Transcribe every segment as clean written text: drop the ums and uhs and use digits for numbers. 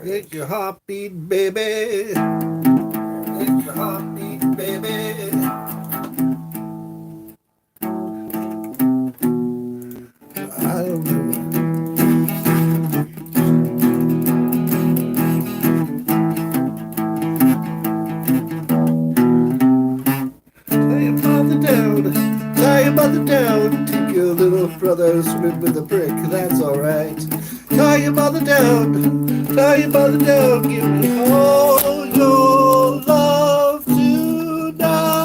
Make your heart beat, baby. Make your heart beat, baby. I don't know. Tie your mother down. Tie your mother down. Take your little brother swimming with a brick. That's alright. Tie your mother down. Tie your mother down. Give me all your love tonight.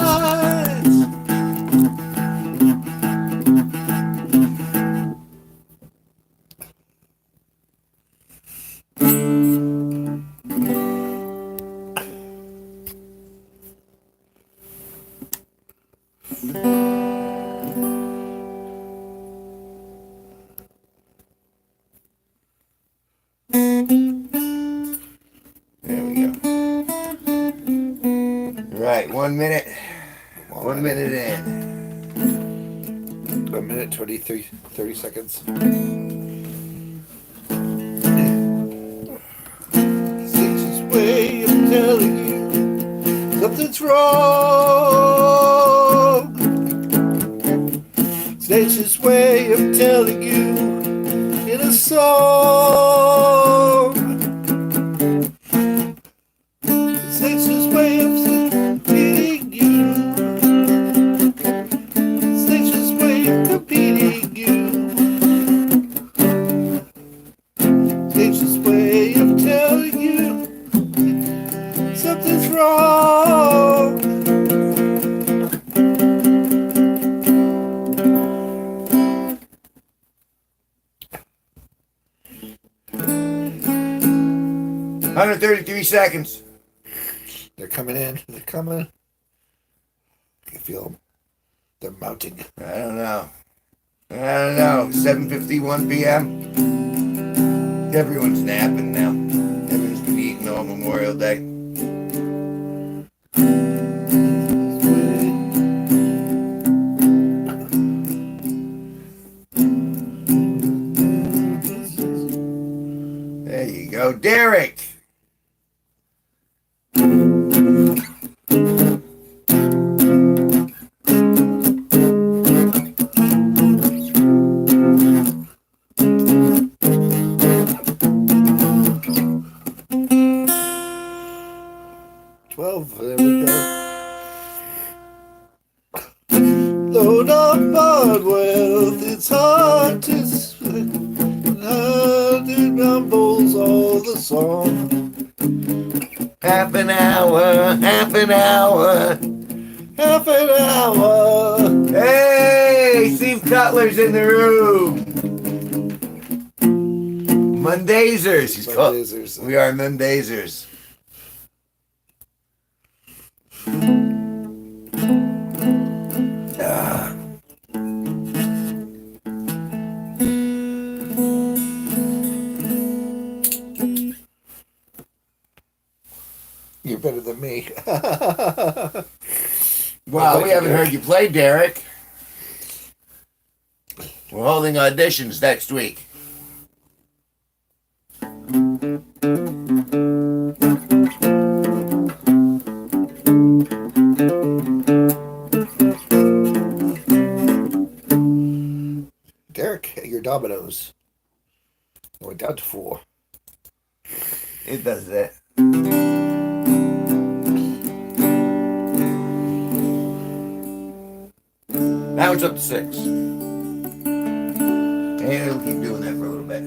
There we go. Right, 1 minute. 1 minute in. 1 minute 30 seconds. Six's way of telling you something's wrong. Nature's way of telling you in a song. It's nature's way of competing you. It's nature's way of competing you. It's nature's way of telling you something's wrong. Under 33 seconds. They're coming in. They're coming. I can feel them. They're mounting. I don't know. 7:51 p.m. Everyone's napping now. Everyone's been eating all Memorial Day. There you go, Derek. There we go. Load up on wealth, it's hard to it mumbles all the song. Half an hour, half an hour, Half an hour. Hey, Steve Cutler's in the room. Mondaysers, he's called. Mondaysers. We are Mondaysers. You're better than me. Wow, we haven't heard you play, Derek. We're holding auditions next week. Derek, your dominoes. I went down to 4. It does that. Now it's up to 6. And it'll keep doing that for a little bit.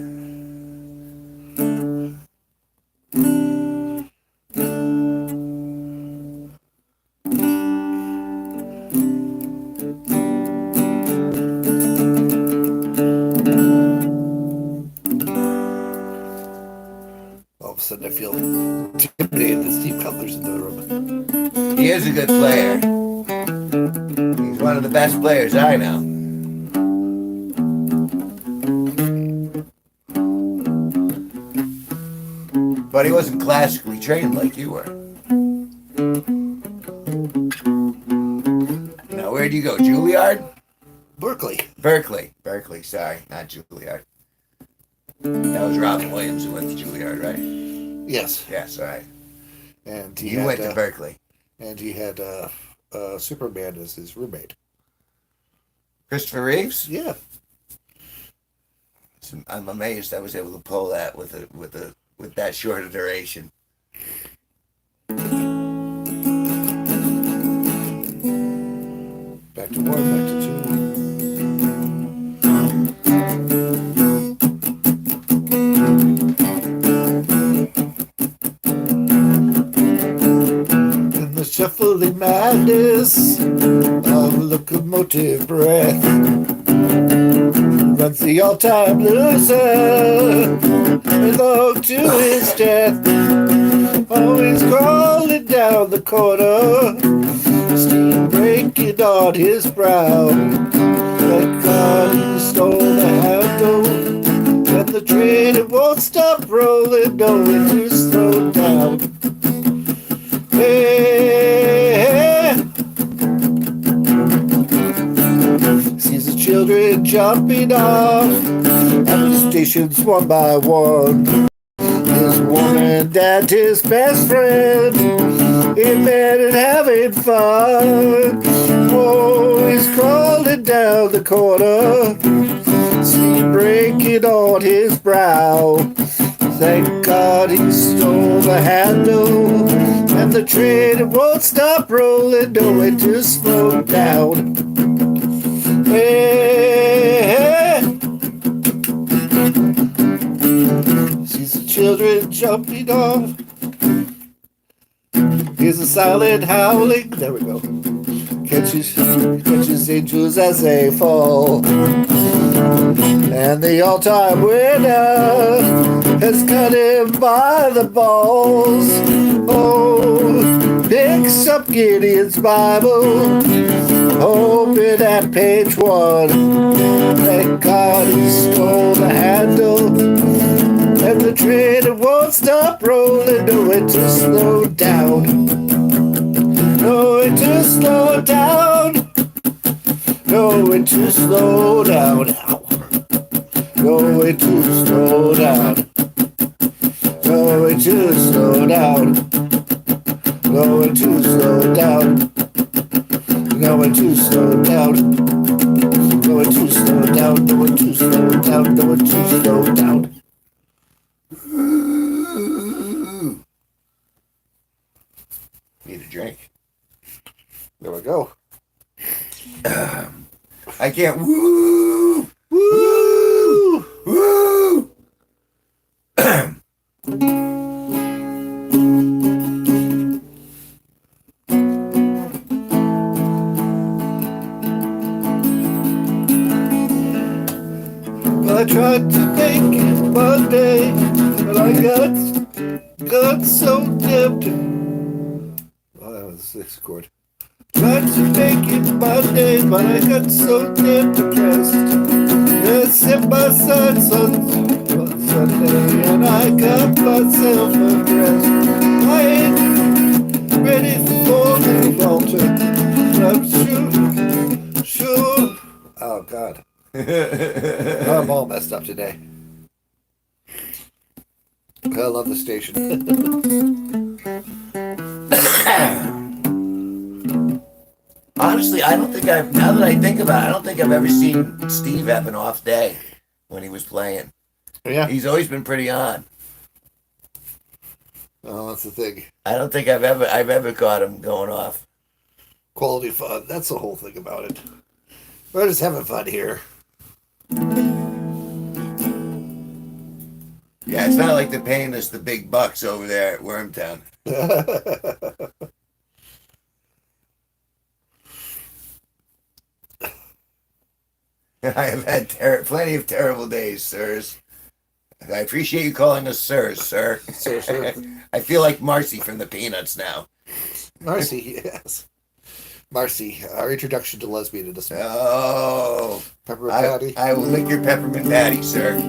All of a sudden I feel intimidated that Steve Cutler's in the room. He is a good player. He's one of the best players I know. But he wasn't classically trained like you were. Now, where'd you go? Juilliard? Berkeley. Berkeley, sorry, not Juilliard. That was Robin Williams who went to Juilliard, right? Yes. Yes, all right. And You went to Berkeley. And he had Superman as his roommate. Christopher Reeves? Yeah. I'm amazed I was able to pull that with that short a duration. Back to 1, back to 2. In the shuffling madness of locomotive breath runs the all-time loser along to his death. Always crawling down the corner, steam breaking on his brow. Thank God he stole the handle, and the train it won't stop rolling, no, it just slowed down. Hey, sees the children jumping off at the stations one by one. His woman and his best friend in bed and having fun. Oh, he's crawling down the corner, steam breaking on his brow. Thank God he stole the handle, and the train it won't stop rolling, no, it just slowed down. Hey, sees the children jumping off. Here's a silent howling. There we go. Catches angels as they fall. And the all-time winner has cut him by the balls. Oh, picks up Gideon's Bible, open at page 1. Thank God he stole the handle, and the train it won't stop rolling, no, it just slowed down. No, it just slowed down. No, it just slowed down. No, it just slowed down. No, it just slowed down. No, it just slowed down. No, it just slowed down. No, it just slowed down. No, it just slowed down. No, it just slowed down. Need a drink. There we go. I can't. Woo! Woo! Woo! I tried to make it Monday, but I got so tempted. Oh, that was the 6th chord. Tried to make it Monday, but I got so damn depressed. I set my sights on Sunday, and I got myself undressed. I ain't ready for the altar, but I'm sure. Oh, God. I'm all messed up today. I love the station. Honestly, I don't think I've, now that I think about it, I don't think I've ever seen Steve have an off day when he was playing. Yeah. He's always been pretty on. Oh, that's the thing. I don't think I've ever caught him going off. Quality fun. That's the whole thing about it. We're just having fun here. Yeah, it's not like they're paying us the big bucks over there at Wormtown. I have had plenty of terrible days, sirs. I appreciate you calling us sirs, sir. Sir. I feel like Marcy from the Peanuts now. Marcy, yes. Marcy, our introduction to lesbianism. Oh, Peppermint Patty. I will lick your peppermint patty, sir.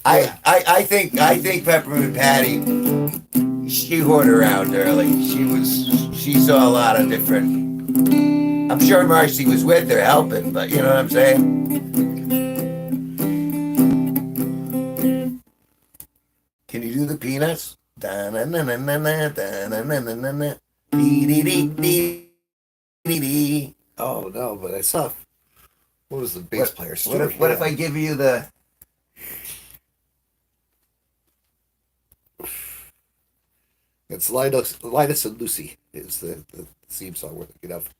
I think Peppermint Patty, she whored around early. She saw a lot of different. I'm sure Marcy was with her helping, but you know what I'm saying? Can you do the Peanuts? Da-na-na-na-na-na, dee-dee-dee-dee-dee-dee. Oh no, but I saw. What was the bass player? What if I give you the? It's Linus and Lucy is the theme song we're thinking of.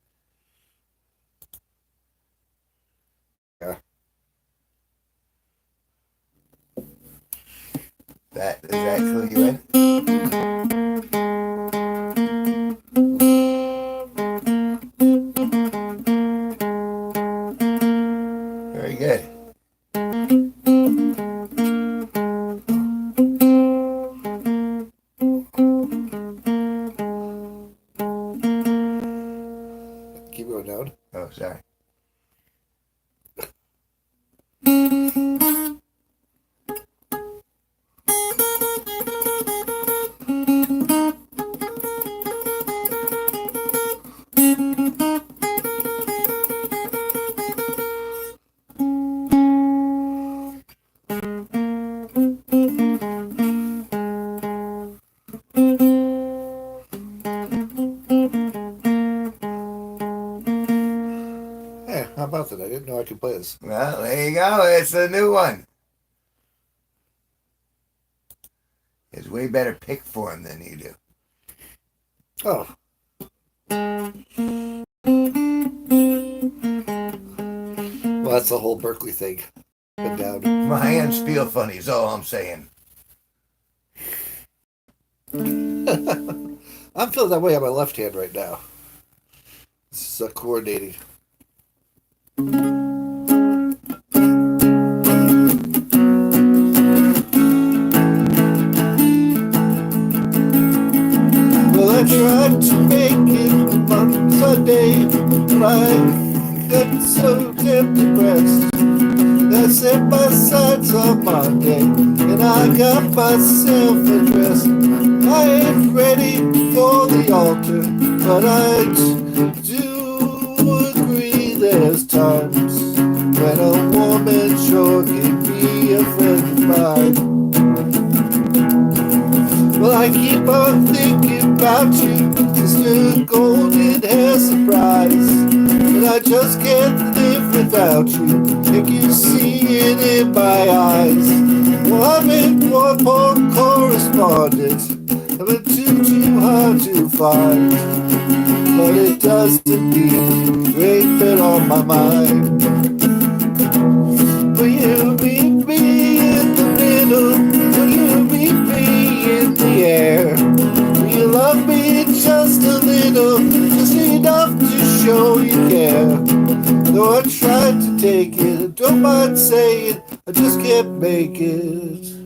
Yeah. Does that clue you in? Very good. Keep going down. Oh, sorry. Hey, how about that? I didn't know I could play this. Well, there you go. It's a new one. It's way better pick form than you do. Oh. Well, that's the whole Berkeley thing. Been down. My hands feel funny is all I'm saying. I'm feeling that way on my left hand right now. This is coordinating. Well, I tried to make it on Sunday, but I got so damn depressed. I set my sights on Monday, and I got myself addressed. I ain't ready for the altar, but I do agree there's times when a woman sure can be a friend of mine. Well, I keep on thinking about you, Sister Golden Hair Surprise. And I just can't live without you. Can you see it in my eyes? Well, I'm in one more correspondence. I'm too hard to find. But it doesn't mean you ain't been on my mind. Will you meet me in the middle? Will you meet me in the air? Will you love me just a little? Just enough to show you care. Though I tried to take it, don't mind saying I just can't make it.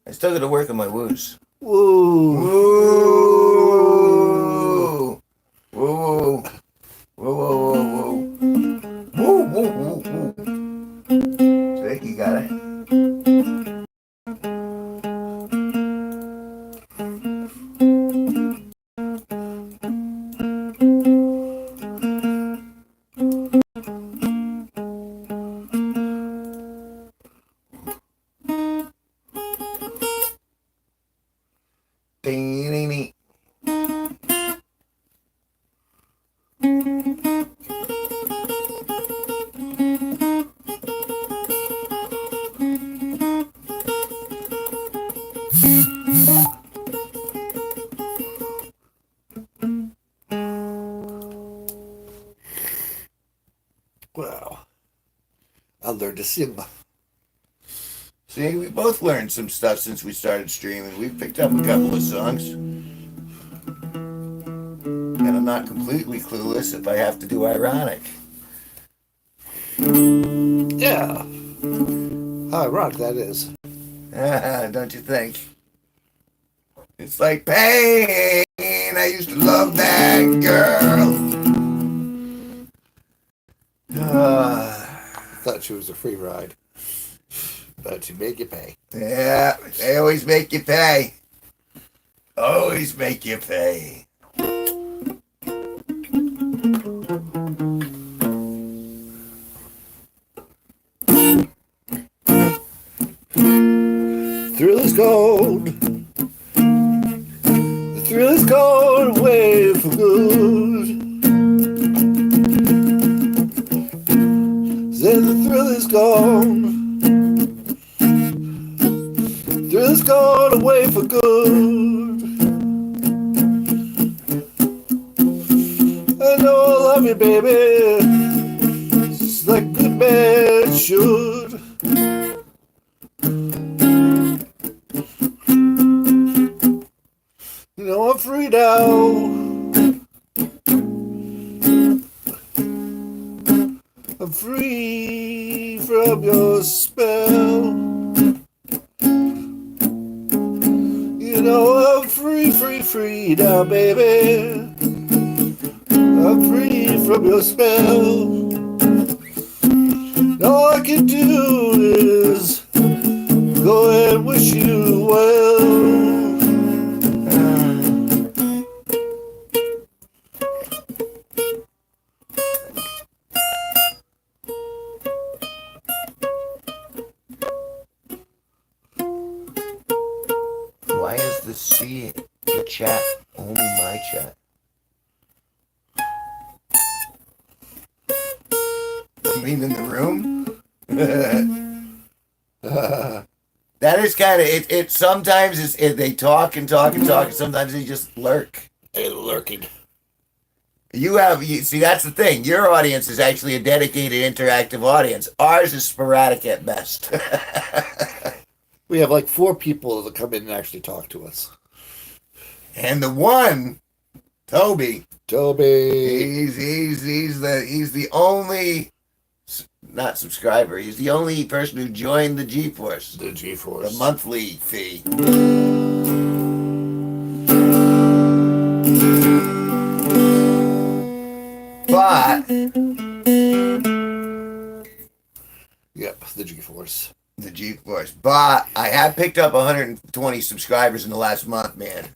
I still got to work on my woos. Woo. Woo. Woo. Woo. Woo. Woo. Woo. Woo. Woo. See, you got it. Ding-ding-ding. Wow. I learned to sing. See, we both learned some stuff since we started streaming. We picked up a couple of songs. And I'm not completely clueless if I have to do ironic. Yeah. How ironic that is. Don't you think? It's like pain. I used to love that girl. Thought she was a free ride. But she'd make you pay. Yeah, they always make you pay. Always make you pay. Thrill is gone. The thrill is gone away for good. Said the thrill is gone. Thrill is gone away for good. I know I love you, baby, just like a good man should. You know I'm free now. I'm free from your spell. You know I'm free now, baby. I'm free from your spell. And all I can do is go and wish you well. Why is the chat only my chat? You mean in the room? That is kind of it. Sometimes they talk and talk and talk, and sometimes they just lurk. They're lurking. You see, that's the thing. Your audience is actually a dedicated, interactive audience. Ours is sporadic at best. We have like 4 people that come in and actually talk to us. And the one, Toby, Toby. he's the only, not subscriber. He's the only person who joined the G-Force. The G-Force. The monthly fee. But Yep, the G-Force. the G-Force. But I have picked up 120 subscribers in the last month, man.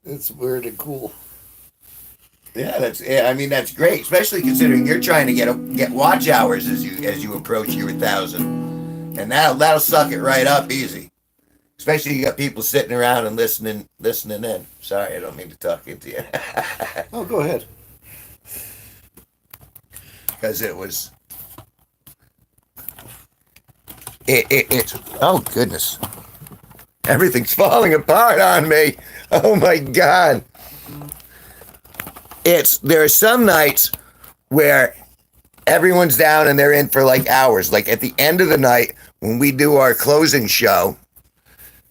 It's weird and cool. Yeah, that's great, especially considering you're trying to get watch hours as you approach your 1,000, and that'll suck it right up easy. Especially you got people sitting around and listening in. Sorry, I don't mean to talk into you. Oh, go ahead. Because it's oh goodness, everything's falling apart on me. Oh my God. There are some nights where everyone's down and they're in for like hours. Like at the end of the night when we do our closing show,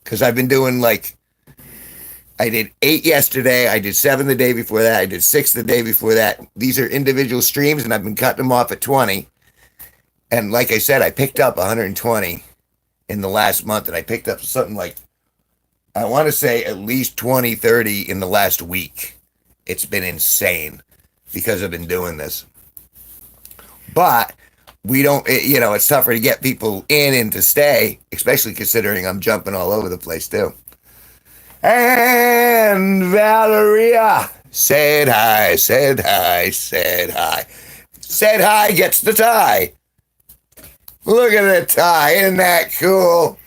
because I've been doing I did 8 yesterday, I did 7 the day before that, I did 6 the day before that. These are individual streams and I've been cutting them off at 20. And like I said, I picked up 120 in the last month, and I picked up something like, I want to say at least 20, 30 in the last week. It's been insane because I've been doing this. But we don't, it's tougher to get people in and to stay, especially considering I'm jumping all over the place too. And Valeria said hi, said hi, said hi. Said hi gets the tie. Look at the tie, isn't that cool?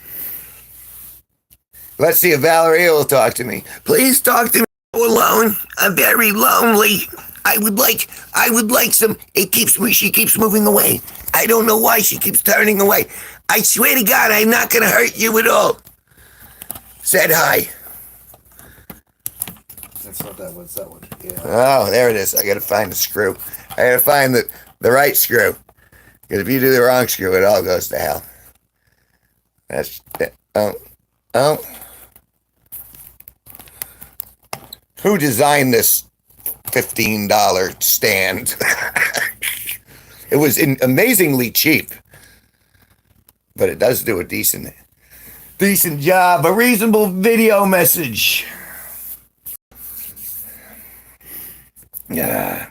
Let's see if Valeria will talk to me. Please talk to me alone. I'm very lonely. I would like some. She keeps moving away. I don't know why she keeps turning away. I swear to God, I'm not going to hurt you at all. Said hi. That's not that one, it's that one. Yeah. Oh, there it is. I got to find the screw. I got to find the right screw. Because if you do the wrong screw, it all goes to hell. That's it. Oh, Oh, who designed this $15 stand? It was amazingly cheap, but it does do a decent job. A reasonable video message. Yeah.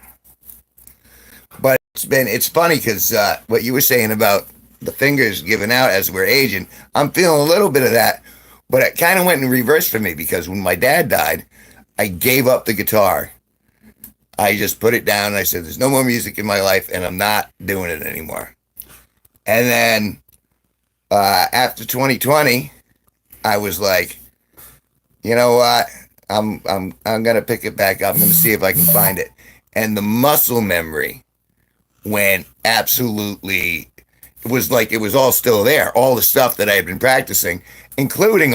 But it's funny because what you were saying about the fingers giving out as we're aging, I'm feeling a little bit of that, but it kind of went in reverse for me because when my dad died, I gave up the guitar. I just put it down and I said, there's no more music in my life and I'm not doing it anymore. And then after 2020, I was like, you know what? I'm gonna pick it back up. I'm gonna see if I can find it. And the muscle memory went absolutely. It was like it was all still there. All the stuff that I had been practicing, including,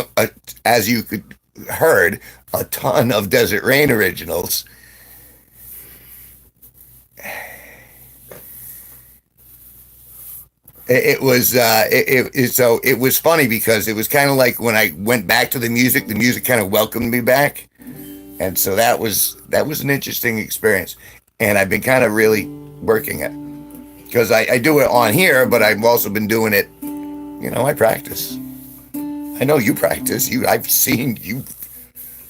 as you could heard, a ton of Desert Rain originals. It was so it was funny because it was kind of like when I went back to the music kind of welcomed me back, and so that was an interesting experience, and I've been kind of really working it because I do it on here, but I've also been doing it. You know, I practice. I know you practice. I've seen you've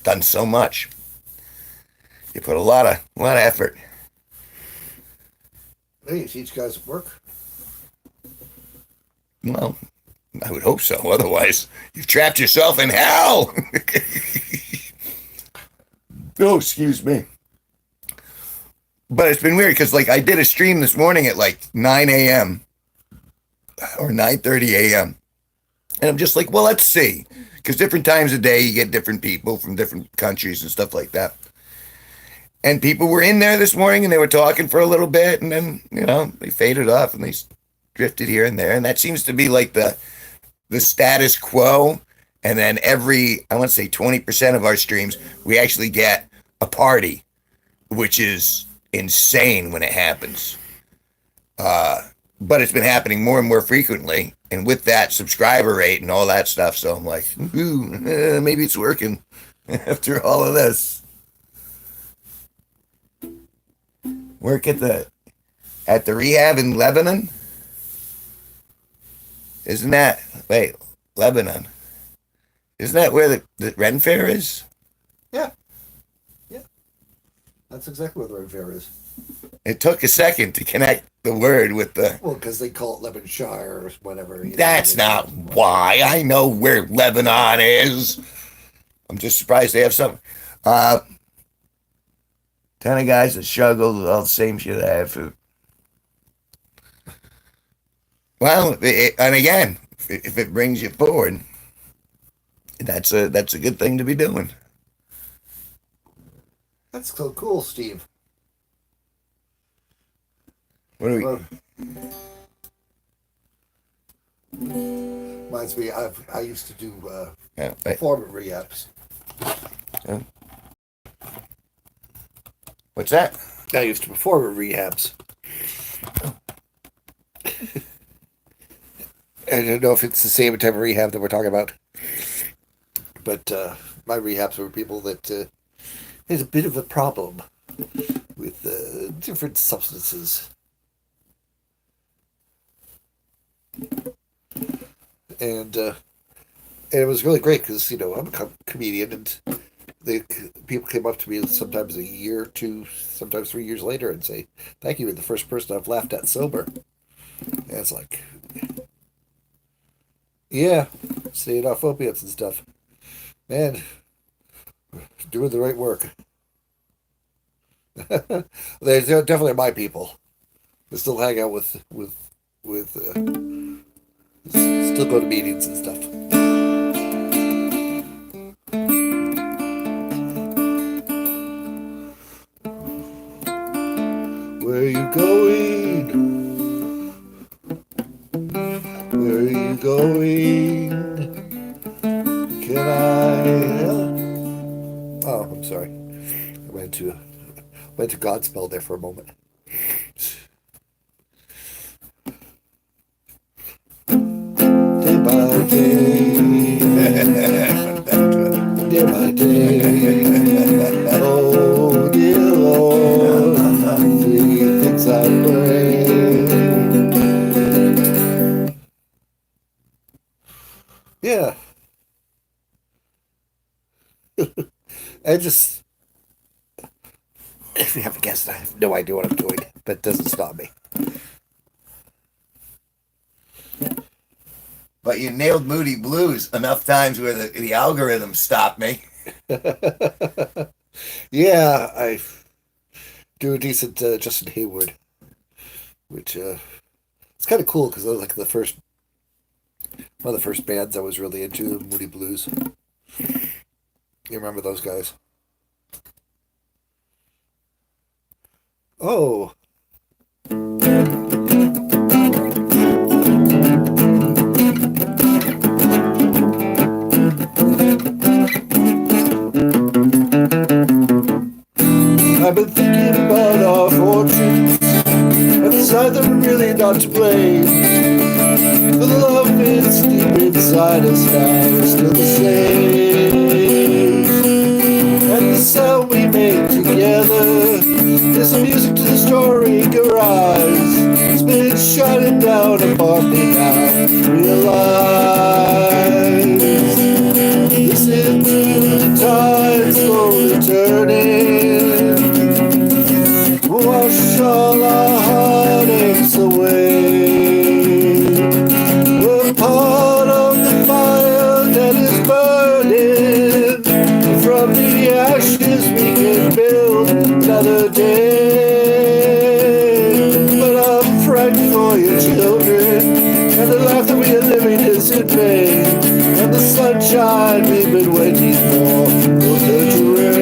done so much. You put a lot of effort. Hey, you teach guys work. Well, I would hope so. Otherwise, you've trapped yourself in hell. Oh, excuse me. But it's been weird because, like, I did a stream this morning at like 9 a.m. or 9:30 a.m. And I'm just like, well, let's see. Because different times of day, you get different people from different countries and stuff like that. And people were in there this morning and they were talking for a little bit. And then, you know, they faded off and they drifted here and there. And that seems to be like the status quo. And then I want to say 20% of our streams, we actually get a party, which is insane when it happens. But it's been happening more and more frequently. And with that subscriber rate and all that stuff. So I'm like, maybe it's working after all of this. Work at the rehab in Lebanon? Isn't that, wait, Lebanon? Isn't that where the Ren Fair is? Yeah. Yeah. That's exactly where the Ren Fair is. It took a second to connect the word with the... Well, because they call it Lebanshire or whatever. That's not why. I know where Lebanon is. I'm just surprised they have something. 10 of guys that struggle with all the same shit I have for... Well, and again, if it brings you forward, that's a good thing to be doing. That's so cool, Steve. What do we... Reminds me, I used to do Yeah, performance rehabs. Yeah. What's that? I used to perform at rehabs. I don't know if it's the same type of rehab that we're talking about. But my rehabs were people that had a bit of a problem with different substances. And it was really great because, you know, I'm a comedian and people came up to me sometimes a year, 2, sometimes 3 years later and say, thank you, you're the first person I've laughed at sober. And it's like, yeah, staying off opiates and stuff. Man, doing the right work. They're definitely my people. I still hang out with still go to meetings and stuff. Where are you going? Where are you going? Can I? Oh, I'm sorry. I went to Godspell there for a moment. Day by day. day. Oh, dear Lord, three things I pray. Yeah. I just, if you haven't guessed, I have no idea what I'm doing, but it doesn't stop me. But you nailed Moody Blues enough times where the algorithm stopped me. Yeah, I do a decent Justin Hayward, which it's kind of cool because I was like one of the first bands I was really into, Moody Blues. You remember those guys? Oh. I've been thinking about our fortunes. I decided that we're really not to blame. The love is deep inside us now, we're still the same. And the sound we make together is the music to the story garage. It's been shining down upon me now. Realize, listen to the tide slowly turning. Wash all our heartaches away. We're part of the fire that is burning. From the ashes we can build another day. But I'm frightened for your children, and the life that we are living is in vain. And the sunshine we've been waiting for will turn to rain.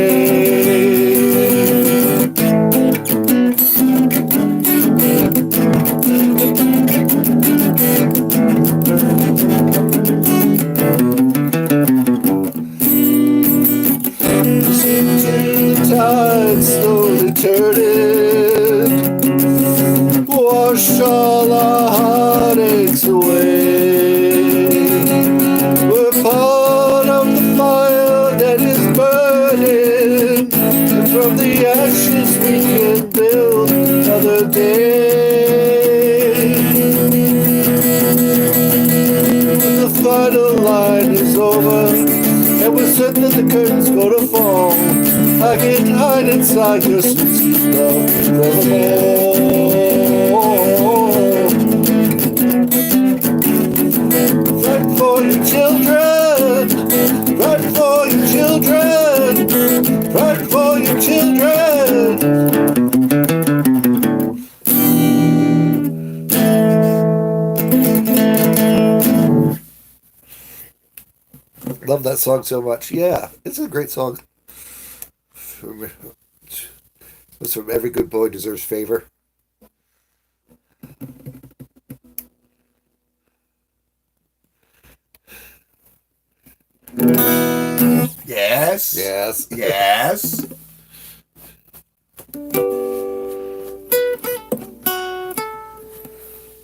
Tide slowly turning, wash all our heartaches away. We're part of the fire that is burning, and from the ashes we can build another day. When the final line is over, and we're certain that the curtain's gonna fall, I can hide inside your sweet, sweet love forevermore. Fight for your children, fight for your children, fight for your children. Love that song so much. Yeah, it's a great song. It's from Every Good Boy Deserves Favor. Yes. Yes. Yes.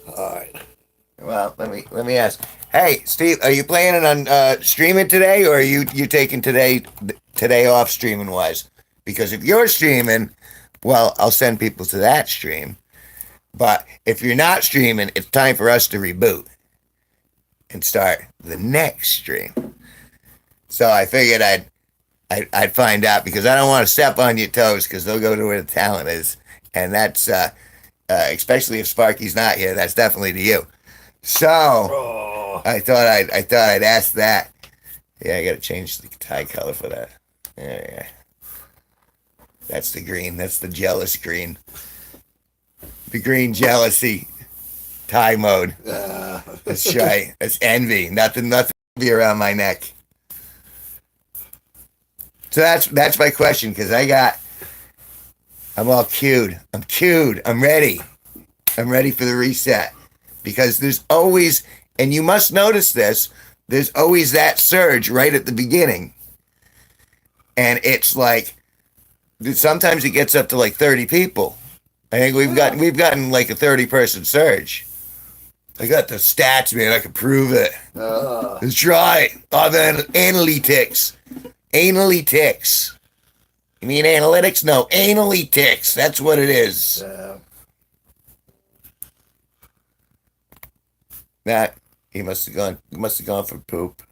All right. Well, let me ask. Hey, Steve, are you planning on streaming today, or are you taking today off streaming wise? Because if you're streaming, well, I'll send people to that stream. But if you're not streaming, it's time for us to reboot and start the next stream. So I figured I'd find out, because I don't want to step on your toes, because they'll go to where the talent is, and that's especially if Sparky's not here. That's definitely to you. So I thought I'd ask that. Yeah, I got to change the tie color for that. Yeah. That's the green. That's the jealous green. The green jealousy tie mode. That's right. That's envy. Nothing be around my neck. So that's my question, because I'm all cued. I'm cued. I'm ready. I'm ready for the reset. Because there's always, and you must notice this, there's always that surge right at the beginning. And it's like, sometimes it gets up to like 30 people. I think we've gotten like a 30-person surge. I got the stats, man. I can prove it. That's right. All the analytics. Anally ticks. You mean analytics? No, anally ticks. That's what it is. That he must have gone. He must have gone for poop,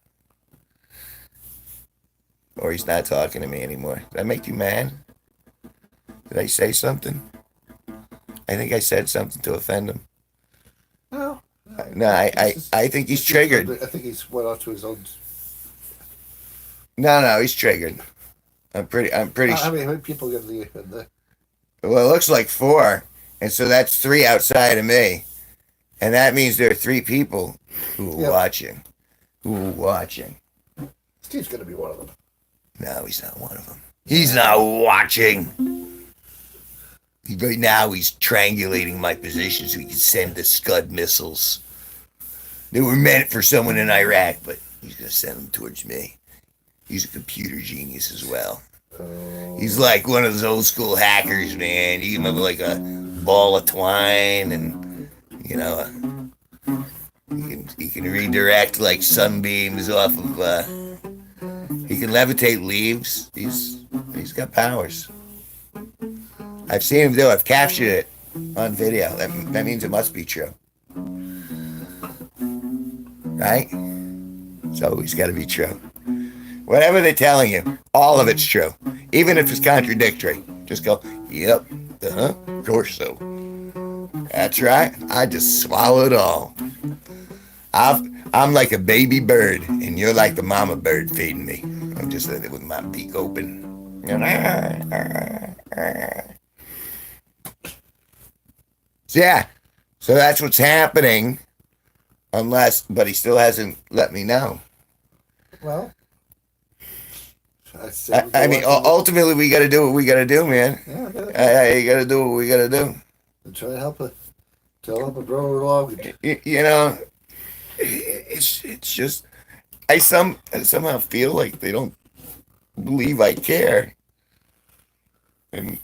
or he's not talking to me anymore. Did I make you mad? Did I say something? I think I said something to offend him. No. No, I think he's triggered. I think he's went off to his own. No, he's triggered. I'm pretty How many people get in the? Well, it looks like 4, and so that's 3 outside of me, and that means there are 3 people who are watching. Who are watching? Steve's gonna be one of them. No, he's not one of them. He's not watching. Right now, he's triangulating my position so he can send the Scud missiles. They were meant for someone in Iraq, but he's gonna send them towards me. He's a computer genius as well. He's like one of those old school hackers, man. You remember like a ball of twine, and you know, he can redirect like sunbeams off of. He can levitate leaves. He's got powers. I've seen him do it. I've captured it on video. That means it must be true, right? It's always got to be true. Whatever they're telling you, all of it's true. Even if it's contradictory. Just go, yep, of course so. That's right. I just swallow it all. I'm like a baby bird, and you're like the mama bird feeding me. I'm just with my beak open. So yeah, so that's what's happening. But he still hasn't let me know. Well. I mean, ultimately, we got to do what we got to do, man. Yeah, you got to do what we got to do. And try to help it grow along. You know, it's just I somehow feel like they don't believe I care, and